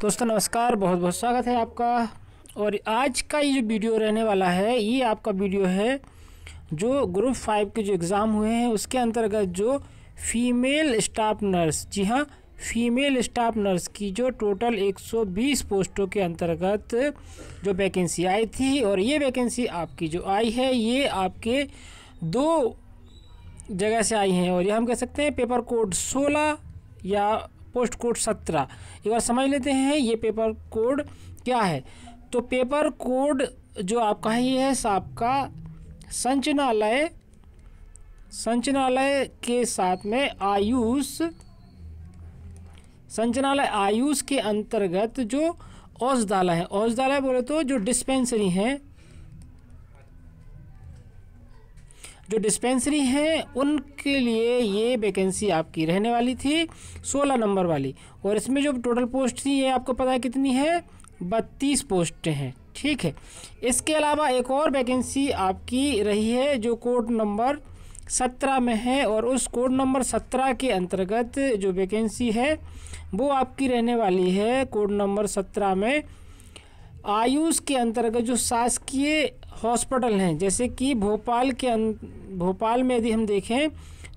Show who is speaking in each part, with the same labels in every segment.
Speaker 1: दोस्तों नमस्कार, बहुत बहुत स्वागत है आपका। और आज का ये जो वीडियो रहने वाला है, ये आपका वीडियो है जो ग्रुप 5 के जो एग्ज़ाम हुए हैं उसके अंतर्गत जो फीमेल स्टाफ नर्स, जी हाँ, फीमेल स्टाफ नर्स की जो टोटल 120 पोस्टों के अंतर्गत जो वैकेंसी आई थी, और ये वैकेंसी आपकी जो आई है ये आपके दो जगह से आई हैं। और ये हम कह सकते हैं पेपर कोड 16 या पोस्ट कोड 17। एक बार समझ लेते हैं ये पेपर कोड क्या है। तो पेपर कोड जो आपका है ये है आपका संचालय के साथ में आयुष के अंतर्गत जो औषधालय बोले तो जो डिस्पेंसरी हैं उनके लिए ये वैकेंसी आपकी रहने वाली थी 16 नंबर वाली। और इसमें जो टोटल पोस्ट थी ये आपको पता है कितनी है, 32 पोस्टें हैं, ठीक है। इसके अलावा एक और वैकेंसी आपकी रही है जो कोड नंबर 17 में है, और उस कोड नंबर 17 के अंतर्गत जो वैकेंसी है वो आपकी रहने वाली है कोड नंबर 17 में आयुष के अंतर्गत जो शासकीय हॉस्पिटल हैं, जैसे कि भोपाल में यदि हम देखें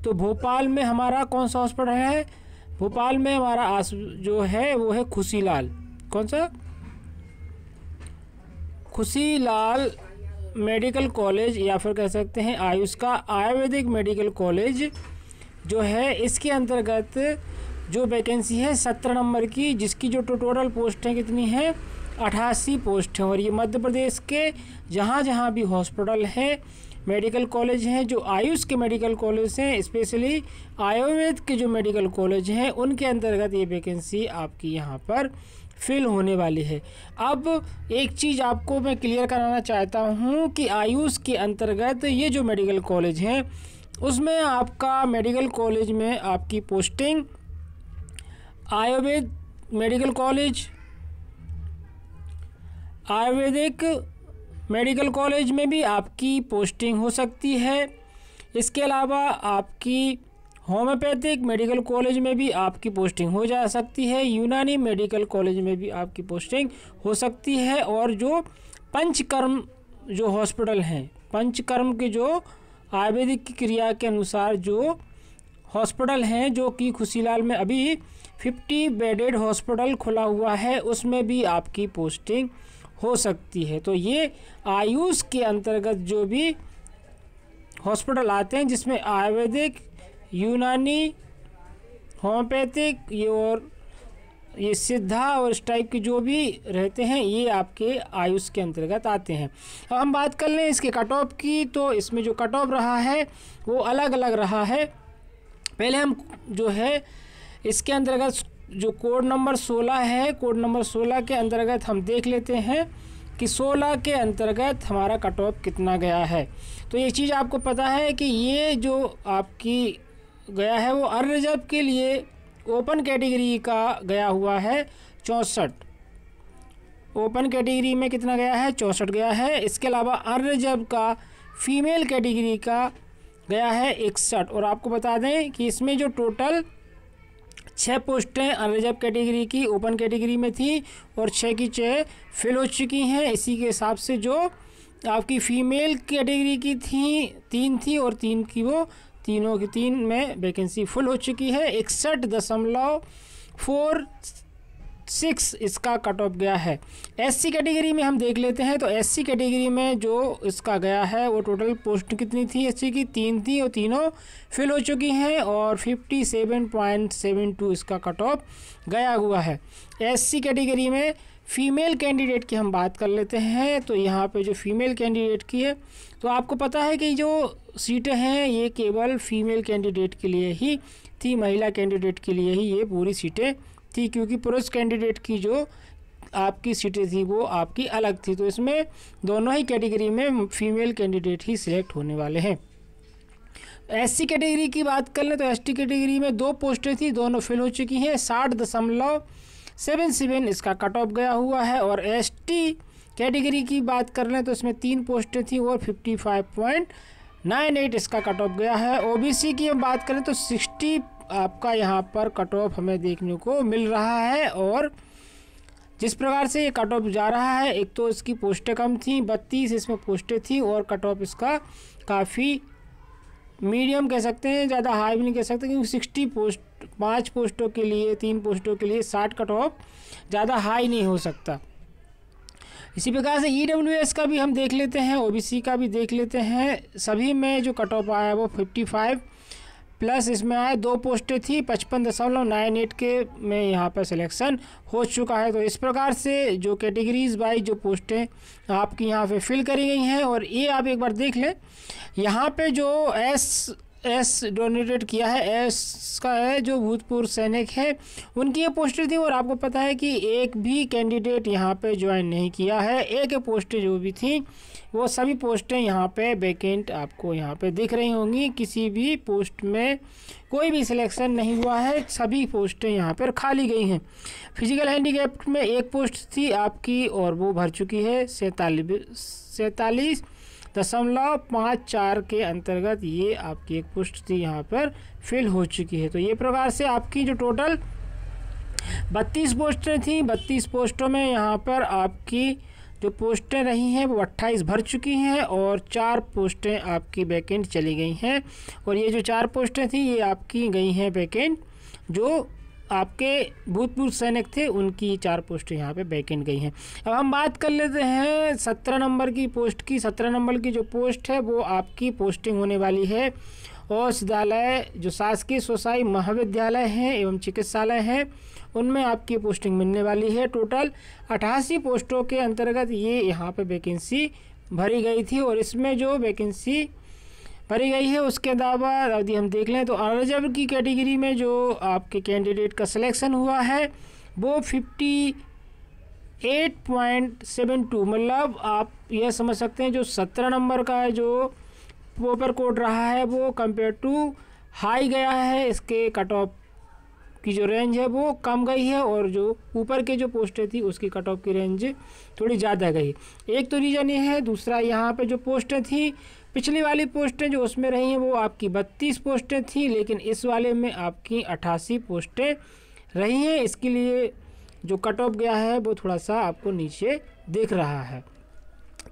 Speaker 1: तो भोपाल में हमारा कौन सा हॉस्पिटल है, भोपाल में हमारा जो है वो है खुशीलाल, कौन सा, खुशीलाल मेडिकल कॉलेज, या फिर कह सकते हैं आयुष का आयुर्वेदिक मेडिकल कॉलेज जो है। इसके अंतर्गत जो वैकेंसी है 17 नंबर की, जिसकी जो टोटल पोस्टें कितनी हैं, 88 पोस्ट हैं। और ये मध्य प्रदेश के जहाँ भी हॉस्पिटल है, मेडिकल कॉलेज हैं, जो आयुष के मेडिकल कॉलेज हैं, स्पेशली आयुर्वेद के जो मेडिकल कॉलेज हैं, उनके अंतर्गत ये वैकेंसी आपकी यहाँ पर फिल होने वाली है। अब एक चीज़ आपको मैं क्लियर कराना चाहता हूँ कि आयुष के अंतर्गत ये जो मेडिकल कॉलेज हैं उसमें आपका मेडिकल कॉलेज में आपकी posting Ayurveda medical college, Ayurvedic medical college में भी आपकी पोस्टिंग हो सकती है। इसके अलावा आपकी होम्योपैथिक मेडिकल कॉलेज में भी आपकी पोस्टिंग हो जा सकती है, यूनानी मेडिकल कॉलेज में भी आपकी पोस्टिंग हो सकती है। और जो पंचकर्म जो हॉस्पिटल हैं, पंचकर्म के जो आयुर्वेदिक की क्रिया के अनुसार जो हॉस्पिटल हैं, जो कि खुशीलाल में अभी 50 बेडेड हॉस्पिटल खुला हुआ है, उसमें भी आपकी पोस्टिंग हो सकती है। तो ये आयुष के अंतर्गत जो भी हॉस्पिटल आते हैं जिसमें आयुर्वेदिक, यूनानी, होम्योपैथिक, ये और ये सिद्धा और इस टाइप के जो भी रहते हैं, ये आपके आयुष के अंतर्गत आते हैं। अब हम बात कर लें इसके कट ऑफ की, तो इसमें जो कट ऑफ रहा है वो अलग अलग रहा है। पहले हम जो है इसके अंतर्गत जो कोड नंबर 16 है, कोड नंबर 16 के अंतर्गत हम देख लेते हैं कि 16 के अंतर्गत हमारा कट ऑफ कितना गया है। तो ये चीज़ आपको पता है कि ये जो आपकी गया है वो अनरिजर्व के लिए ओपन कैटेगरी का गया हुआ है 64, ओपन कैटेगरी में कितना गया है, 64 गया है। इसके अलावा अनरिजर्व का फीमेल कैटेगरी का गया है 61। और आपको बता दें कि इसमें जो टोटल 6 पोस्टें अनरिजर्व कैटेगरी की ओपन कैटेगरी में थी और 6 की 6 फिल हो चुकी हैं। इसी के हिसाब से जो आपकी फ़ीमेल कैटेगरी की थी 3 थी, और 3 की वो तीनों की 3 में वैकेंसी फुल हो चुकी है। 61.46 इसका कट ऑफ गया है। एससी कैटेगरी में हम देख लेते हैं, तो एससी कैटेगरी में जो इसका गया है वो टोटल पोस्ट कितनी थी, एससी की 3 थी और तीनों फिल हो चुकी हैं, और 57.72 इसका कट ऑफ गया हुआ है। एससी कैटेगरी में फ़ीमेल कैंडिडेट की हम बात कर लेते हैं, तो यहाँ पे जो फीमेल कैंडिडेट की है, तो आपको पता है कि जो सीटें हैं ये केवल फीमेल कैंडिडेट के लिए ही थी, महिला कैंडिडेट के लिए ही ये पूरी सीटें थी, क्योंकि पुरुष कैंडिडेट की जो आपकी सीटें थी वो आपकी अलग थी। तो इसमें दोनों ही कैटेगरी में फीमेल कैंडिडेट ही सिलेक्ट होने वाले हैं। एससी कैटेगरी की बात कर लें तो एसटी कैटेगरी में 2 पोस्टें थी, दोनों फिल हो चुकी हैं। 60.77 इसका कट ऑफ गया हुआ है। और एसटी कैटेगरी की बात कर लें तो इसमें 3 पोस्टें थी और 55.98 इसका कट ऑफ गया है। ओबीसी की हम बात करें तो 60 आपका यहाँ पर कट ऑफ हमें देखने को मिल रहा है। और जिस प्रकार से ये कट ऑफ जा रहा है, एक तो इसकी पोस्टें कम थी, 32 इसमें पोस्टें थी और कट ऑफ इसका काफ़ी मीडियम कह सकते हैं, ज़्यादा हाई भी नहीं कह सकते, क्योंकि 60 पोस्ट 5 पोस्टों के लिए 3 पोस्टों के लिए 60 कट ऑफ ज़्यादा हाई नहीं हो सकता। इसी प्रकार से EWS का भी हम देख लेते हैं, OBC का भी देख लेते हैं। सभी में जो कट ऑफ आया वो 55 प्लस इसमें आया, 2 पोस्टें थी, 55.98 के में यहाँ पर सिलेक्शन हो चुका है। तो इस प्रकार से जो कैटेगरीज बाई जो पोस्टें आपकी यहाँ पे फिल करी गई हैं। और ये आप एक बार देख लें, यहाँ पे जो एस डोनेटेड किया है, एस का है जो भूतपूर्व सैनिक है, उनकी ये पोस्टें थी। और आपको पता है कि एक भी कैंडिडेट यहाँ पे ज्वाइन नहीं किया है। एक पोस्टें जो भी थी वो सभी पोस्टें यहाँ पे वैकेंट आपको यहाँ पे दिख रही होंगी। किसी भी पोस्ट में कोई भी सिलेक्शन नहीं हुआ है, सभी पोस्टें यहाँ पर खाली गई हैं। फिजिकल हैंडीकैप्ड में एक पोस्ट थी आपकी और वो भर चुकी है, 47.54 के अंतर्गत ये आपकी एक पोस्ट थी यहाँ पर फिल हो चुकी है। तो ये प्रकार से आपकी जो टोटल 32 पोस्टें थी, 32 पोस्टों में यहाँ पर आपकी जो पोस्टें रही हैं वो 28 भर चुकी हैं और 4 पोस्टें आपकी वैकेंट चली गई हैं। और ये जो 4 पोस्टें थी ये आपकी गई हैं वैकेंट, जो आपके भूतपूर्व सैनिक थे उनकी 4 पोस्टें यहाँ पे वैकेंट गई हैं। अब हम बात कर लेते हैं 17 नंबर की पोस्ट की। 17 नंबर की जो पोस्ट है वो आपकी पोस्टिंग होने वाली है औषधालय, जो शासकीय स्वसाई महाविद्यालय हैं एवं चिकित्सालय हैं, उनमें आपकी पोस्टिंग मिलने वाली है। टोटल 88 पोस्टों के अंतर्गत ये यहाँ पे वैकेंसी भरी गई थी। और इसमें जो वैकेंसी भरी गई है उसके अलावा यदि हम देख लें तो अनरिजर्व की कैटेगरी में जो आपके कैंडिडेट का सिलेक्शन हुआ है वो 58.72, मतलब आप यह समझ सकते हैं जो 17 नंबर का जो पेपर कोड रहा है वो कंपेयर टू हाई गया है, इसके कट ऑफ की जो रेंज है वो कम गई है और जो ऊपर के जो पोस्टें थी उसकी कट ऑफ की रेंज थोड़ी ज़्यादा गई। एक तो रीज़न ये है। दूसरा, यहाँ पे जो पोस्टें थी, पिछली वाली पोस्टें जो उसमें रही हैं वो आपकी 32 पोस्टें थी, लेकिन इस वाले में आपकी 88 पोस्टें रही हैं। इसके लिए जो कट ऑफ गया है वो थोड़ा सा आपको नीचे दिख रहा है।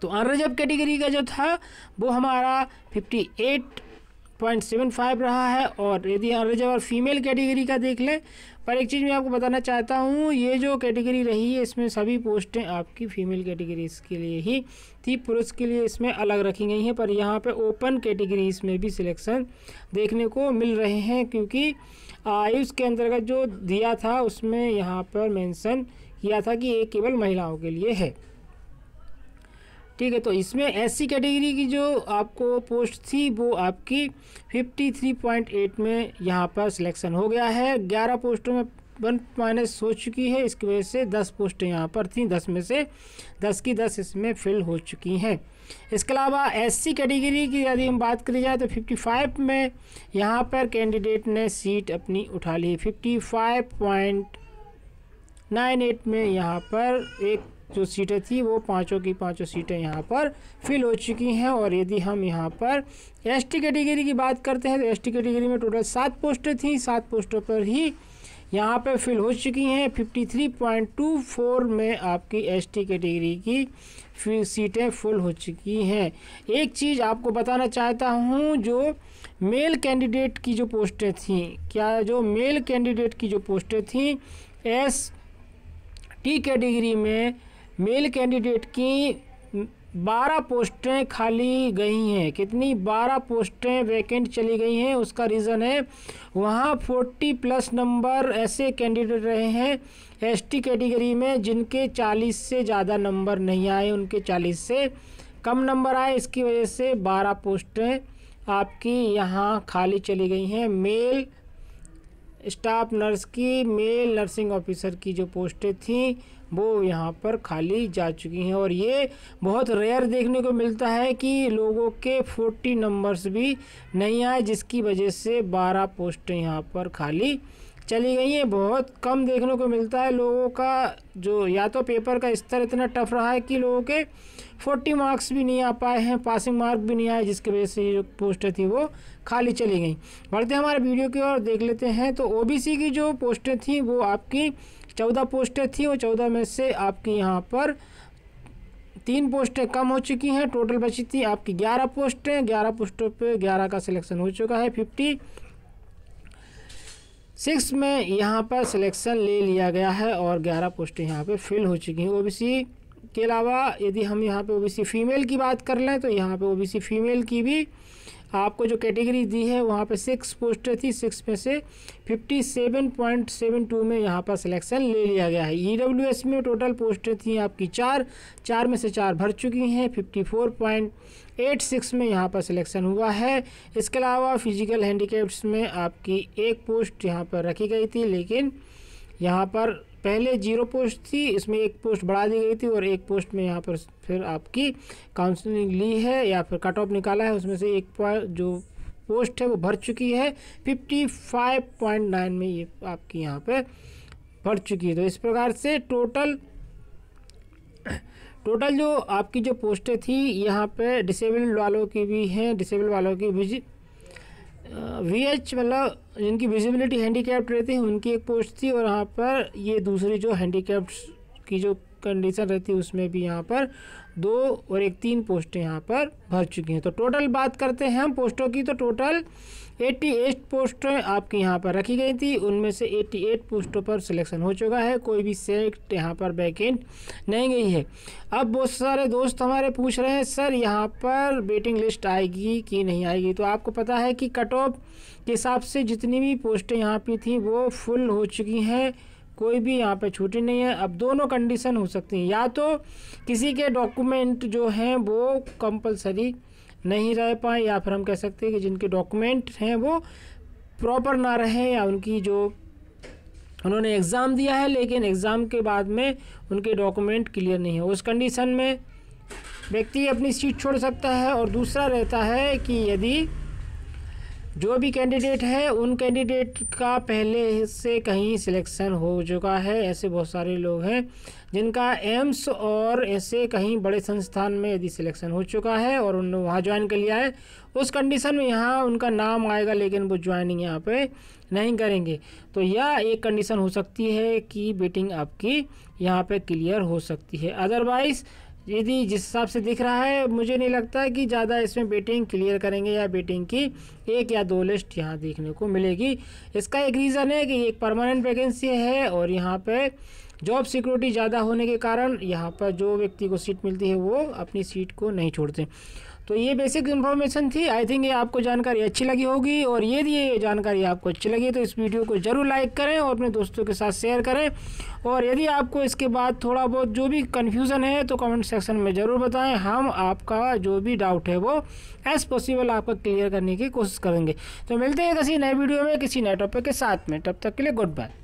Speaker 1: तो अनरिजर्व कैटेगरी का जो था वो हमारा 58.75 रहा है। और यदि अनरिजर्व और फीमेल कैटेगरी का देख लें, पर एक चीज़ मैं आपको बताना चाहता हूँ, ये जो कैटेगरी रही है इसमें सभी पोस्टें आपकी फीमेल कैटेगरीज के लिए ही थी, पुरुष के लिए इसमें अलग रखी गई हैं। पर यहाँ पे ओपन कैटेगरीज में भी सिलेक्शन देखने को मिल रहे हैं, क्योंकि आयुष के अंतर्गत जो दिया था उसमें यहाँ पर मेंशन किया था कि ये केवल महिलाओं के लिए है। ठीक है, तो इसमें SC कैटेगरी की जो आपको पोस्ट थी वो आपकी 53.8 में यहाँ पर सिलेक्शन हो गया है। 11 पोस्टों में 1 माइनस हो चुकी है, इसकी वजह से 10 पोस्टें यहाँ पर थीं, 10 में से 10 की 10 इसमें फिल हो चुकी हैं। इसके अलावा SC कैटेगरी की यदि हम बात करी जाए तो 55 में यहाँ पर कैंडिडेट ने सीट अपनी उठा ली। 55.98 में यहाँ पर एक जो सीटें थी वो पाँचों की पाँचों सीटें यहाँ पर फिल हो चुकी हैं। और यदि हम यहाँ पर ST कैटेगरी की बात करते हैं तो ST कैटेगरी में टोटल 7 पोस्टें थीं, 7 पोस्टों पर ही यहाँ पर फिल हो चुकी हैं। 53.24 में आपकी ST कैटेगरी की सीटें फुल हो चुकी हैं। एक चीज़ आपको बताना चाहता हूँ, जो मेल कैंडिडेट की जो पोस्टें थीं, क्या जो मेल कैंडिडेट की जो पोस्टें थीं ST कैटेगरी में मेल कैंडिडेट की 12 पोस्टें खाली गई हैं। कितनी? 12 पोस्टें वैकेंट चली गई हैं। उसका रीज़न है वहाँ 40+ नंबर ऐसे कैंडिडेट रहे हैं ST कैटेगरी में जिनके 40 से ज़्यादा नंबर नहीं आए, उनके 40 से कम नंबर आए। इसकी वजह से 12 पोस्टें आपकी यहाँ खाली चली गई हैं। मेल स्टाफ नर्स की, मेल नर्सिंग ऑफिसर की जो पोस्टें थीं वो यहाँ पर खाली जा चुकी हैं। और ये बहुत रेयर देखने को मिलता है कि लोगों के 40 नंबर्स भी नहीं आए, जिसकी वजह से 12 पोस्टें यहाँ पर खाली चली गई हैं। बहुत कम देखने को मिलता है लोगों का, जो या तो पेपर का स्तर इतना टफ रहा है कि लोगों के 40 मार्क्स भी नहीं आ पाए हैं, पासिंग मार्क भी नहीं आए, जिसकी वजह से ये जो पोस्टें थी वो खाली चली गई। बढ़ते हैं हमारे वीडियो की ओर, देख लेते हैं। तो OBC की जो पोस्टें थी वो आपकी 14 पोस्टें थी और 14 में से आपकी यहाँ पर 3 पोस्टें कम हो चुकी हैं। टोटल बची थी आपकी 11 पोस्टें। 11 पोस्टों पे 11 का सिलेक्शन हो चुका है। 56 में यहाँ पर सिलेक्शन ले लिया गया है और 11 पोस्टें यहाँ पे फिल हो चुकी हैं। ओबीसी के अलावा यदि हम यहाँ पे ओबीसी फीमेल की बात कर लें तो यहाँ पे ओबीसी फीमेल की भी आपको जो कैटेगरी दी है वहाँ पे 6 पोस्टें थी। 6 में से 57.72 में यहाँ पर सिलेक्शन ले लिया गया है। ईडब्ल्यूएस में टोटल पोस्टें थी आपकी 4 में से 4 भर चुकी हैं। 54.86 में यहाँ पर सिलेक्शन हुआ है। इसके अलावा फिजिकल हैंडीकैप्स में आपकी 1 पोस्ट यहाँ पर रखी गई थी, लेकिन यहाँ पर पहले 0 पोस्ट थी, इसमें 1 पोस्ट बढ़ा दी गई थी और 1 पोस्ट में यहाँ पर फिर आपकी काउंसलिंग ली है या फिर कट ऑफ निकाला है। उसमें से 1 जो पोस्ट है वो भर चुकी है। 55.9 में ये आपकी यहाँ पे भर चुकी है। तो इस प्रकार से टोटल जो आपकी जो पोस्टें थी यहाँ पे डिसेबल्ड वालों की भी हैं। डिसेबल्ड वालों की VH मतलब जिनकी विजिबिलिटी हैंडीकैप्ड रहती है उनकी 1 पोस्ट थी और यहाँ पर ये दूसरी जो हैंडीकैप्ड की जो कंडीशन रहती है उसमें भी यहाँ पर 2 और 3 पोस्टें यहाँ पर भर चुकी हैं। तो टोटल बात करते हैं हम पोस्टों की, तो टोटल 88 पोस्टें आपकी यहाँ पर रखी गई थी। उनमें से 88 पोस्टों पर सिलेक्शन हो चुका है। कोई भी सीट यहाँ पर वैकेंट नहीं गई है। अब बहुत सारे दोस्त हमारे पूछ रहे हैं सर यहाँ पर वेटिंग लिस्ट आएगी कि नहीं आएगी। तो आपको पता है कि कट ऑफ के हिसाब से जितनी भी पोस्टें यहाँ पर थी वो फुल हो चुकी हैं, कोई भी यहाँ पे छुट्टी नहीं है। अब दोनों कंडीशन हो सकती हैं, या तो किसी के डॉक्यूमेंट जो हैं वो कंपलसरी नहीं रह पाए, या फिर हम कह सकते हैं कि जिनके डॉक्यूमेंट हैं वो प्रॉपर ना रहे, या उनकी जो उन्होंने एग्ज़ाम दिया है लेकिन एग्ज़ाम के बाद में उनके डॉक्यूमेंट क्लियर नहीं है। उस कंडीशन में व्यक्ति अपनी सीट छोड़ सकता है। और दूसरा रहता है कि यदि जो भी कैंडिडेट है उन कैंडिडेट का पहले से कहीं सिलेक्शन हो चुका है। ऐसे बहुत सारे लोग हैं जिनका एम्स और ऐसे कहीं बड़े संस्थान में यदि सिलेक्शन हो चुका है और उन्होंने वहाँ ज्वाइन कर लिया है, उस कंडीशन में यहाँ उनका नाम आएगा लेकिन वो ज्वाइनिंग यहाँ पे नहीं करेंगे। तो यह एक कंडीशन हो सकती है कि वेटिंग आपकी यहाँ पे क्लियर हो सकती है। अदरवाइज़ यदि जिस हिसाब से दिख रहा है मुझे नहीं लगता कि ज़्यादा इसमें वेटिंग क्लियर करेंगे, या वेटिंग की 1 या 2 लिस्ट यहाँ देखने को मिलेगी। इसका एक रीज़न है कि एक परमानेंट वैकेंसी है और यहाँ पे जॉब सिक्योरिटी ज़्यादा होने के कारण यहाँ पर जो व्यक्ति को सीट मिलती है वो अपनी सीट को नहीं छोड़ते। तो ये बेसिक इन्फॉर्मेशन थी। आई थिंक ये आपको जानकारी अच्छी लगी होगी, और यदि ये जानकारी आपको अच्छी लगी तो इस वीडियो को ज़रूर लाइक करें और अपने दोस्तों के साथ शेयर करें। और यदि आपको इसके बाद थोड़ा बहुत जो भी कन्फ्यूज़न है तो कमेंट सेक्शन में ज़रूर बताएं। हम आपका जो भी डाउट है वो एज़ पॉसिबल आपका क्लियर करने की कोशिश करेंगे। तो मिलते हैं किसी नए वीडियो में किसी नए टॉपिक के साथ में। तब तक के लिए गुड बाय।